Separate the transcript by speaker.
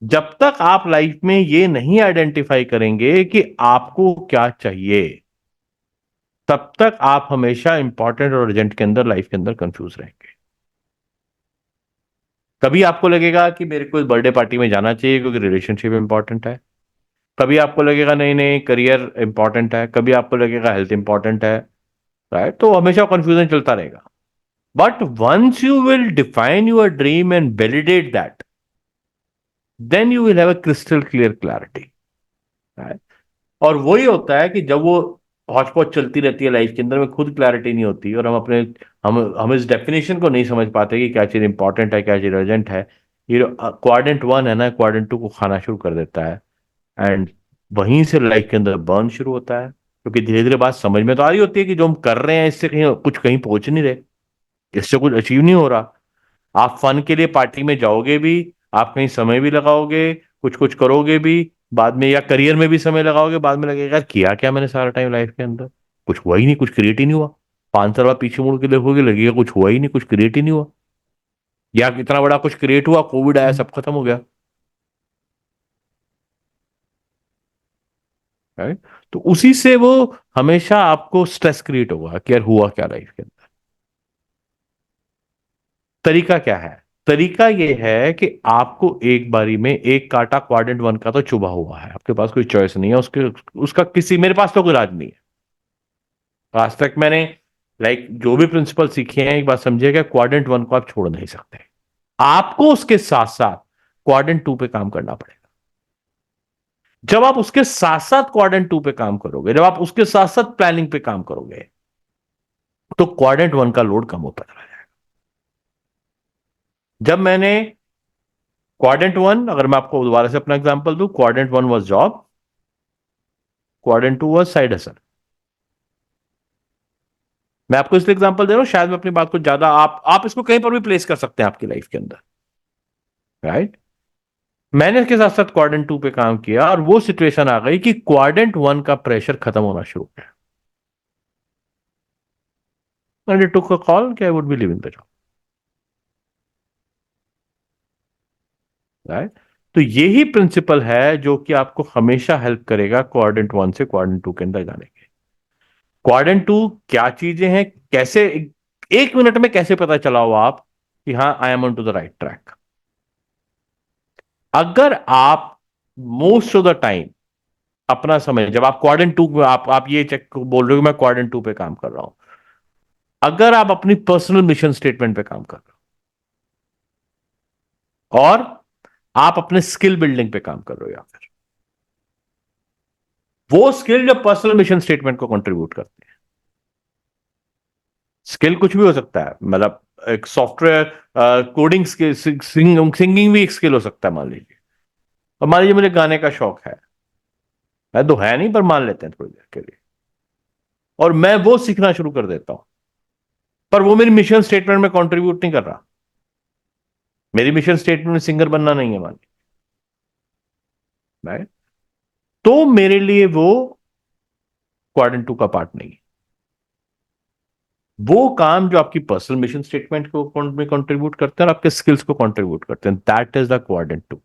Speaker 1: जब तक आप लाइफ में ये नहीं आइडेंटिफाई करेंगे कि आपको क्या चाहिए, तब तक आप हमेशा इंपॉर्टेंट और अर्जेंट के अंदर, लाइफ के अंदर कंफ्यूज रहेंगे। कभी आपको लगेगा कि मेरे को इस बर्थडे पार्टी में जाना चाहिए क्योंकि रिलेशनशिप इंपॉर्टेंट है। कभी आपको लगेगा नहीं नहीं करियर इंपॉर्टेंट है। कभी आपको लगेगा हेल्थ इंपॉर्टेंट है। राइट, तो हमेशा कंफ्यूजन चलता रहेगा। But once you will define your dream and validate that, then you will have a crystal clear clarity. और वही होता है कि जब वो हौच पौच चलती रहती है लाइफ के अंदर में, खुद क्लैरिटी नहीं होती और हम इस डेफिनेशन को नहीं समझ पाते कि क्या चीज इंपॉर्टेंट है, क्या चीज अर्जेंट है। ये क्वाड्रेंट वन है ना, क्वाड्रेंट टू को खाना शुरू कर देता है। एंड वहीं से लाइफ के अंदर बर्न शुरू होता है, क्योंकि धीरे धीरे बात समझ में तो आ रही होती है कि जो हम कर रहे हैं इससे कहीं पहुंच नहीं रहे, इससे कुछ अचीव नहीं हो रहा। आप फन के लिए पार्टी में जाओगे भी, आप कहीं समय भी लगाओगे, कुछ कुछ करोगे भी, बाद में या करियर में भी समय लगाओगे, बाद में लगेगा यार किया क्या मैंने सारा टाइम लाइफ के अंदर, कुछ हुआ ही नहीं, कुछ क्रिएट ही नहीं हुआ। 5 साल बाद पीछे मुड़ के देखोगे लगेगा कुछ हुआ ही नहीं, कुछ क्रिएट ही नहीं हुआ। या इतना बड़ा कुछ क्रिएट हुआ, कोविड आया, सब खत्म हो गया। राइट। तो उसी से वो हमेशा आपको स्ट्रेस क्रिएट होगा कि यार हुआ क्या लाइफ के अंदर। तरीका क्या है? तरीका ये है कि आपको एक बारी में एक कांटा क्वाड्रेंट वन का तो चुभा हुआ है, आपके पास कोई चॉइस नहीं है उसके, उसका किसी, मेरे पास तो कोई राज नहीं है। आज तक मैंने जो भी प्रिंसिपल सीखे हैं, एक बात समझिएगा, क्वाड्रेंट वन को आप छोड़ नहीं सकते। आपको उसके साथ साथ क्वाड्रेंट टू पे काम करना पड़ेगा। जब आप उसके साथ साथ क्वाड्रेंट टू पे काम करोगे, जब आप उसके साथ साथ प्लानिंग पे काम करोगे, तो क्वाड्रेंट वन का लोड कम होता चला जाएगा। जब मैंने क्वाड्रेंट वन, अगर मैं आपको दोबारा से अपना एग्जांपल दूं, quadrant one was job, quadrant to was side hustle. मैं आपको इसलिए एग्जांपल दे रहा हूं, शायद मैं अपनी बात को ज्यादा, आप इसको कहीं पर भी प्लेस कर सकते हैं आपकी लाइफ के अंदर। राइट। मैंने इसके साथ साथ क्वाड्रेंट टू पे काम किया और वो सिचुएशन आ गई कि क्वाड्रेंट वन का प्रेशर खत्म होना शुरू हो गया। And I took a call कि I would be living the job. Right. तो यही प्रिंसिपल है जो कि आपको हमेशा हेल्प करेगा क्वाड्रेंट वन से क्वाड्रेंट टू के अंदर जाने के। क्वाड्रेंट टू क्या चीजें हैं, कैसे, एक मिनट में कैसे पता चला हो आप कि हाँ I am on to the right track. अगर आप मोस्ट ऑफ द टाइम अपना समय, जब आप क्वाड्रेंट टू, आप ये चेक बोल रहे हो कि मैं क्वाड्रेंट टू पे काम कर रहा हूं, अगर आप अपनी पर्सनल मिशन स्टेटमेंट पे काम कर रहे हो और आप अपने स्किल बिल्डिंग पे काम कर रहे हो, या फिर वो स्किल जो पर्सनल मिशन स्टेटमेंट को कंट्रीब्यूट करते हैं। स्किल कुछ भी हो सकता है, मतलब एक सॉफ्टवेयर कोडिंग स्किल, सिंगिंग भी एक स्किल हो सकता है मान लीजिए। और मान लीजिए मुझे गाने का शौक है तो है नहीं, पर मान लेते हैं थोड़ी देर के लिए, और मैं वो सीखना शुरू कर देता हूं, पर वो मेरी मिशन स्टेटमेंट में कंट्रीब्यूट नहीं कर रहा। मेरी मिशन स्टेटमेंट में सिंगर बनना नहीं है मान लीजिए, right? तो मेरे लिए वो क्वाड्रेंट टू का पार्ट नहीं है। वो काम जो आपकी पर्सनल मिशन स्टेटमेंट को में कंट्रीब्यूट करते हैं और आपके स्किल्स को कंट्रीब्यूट करते हैं, that is the quadrant to.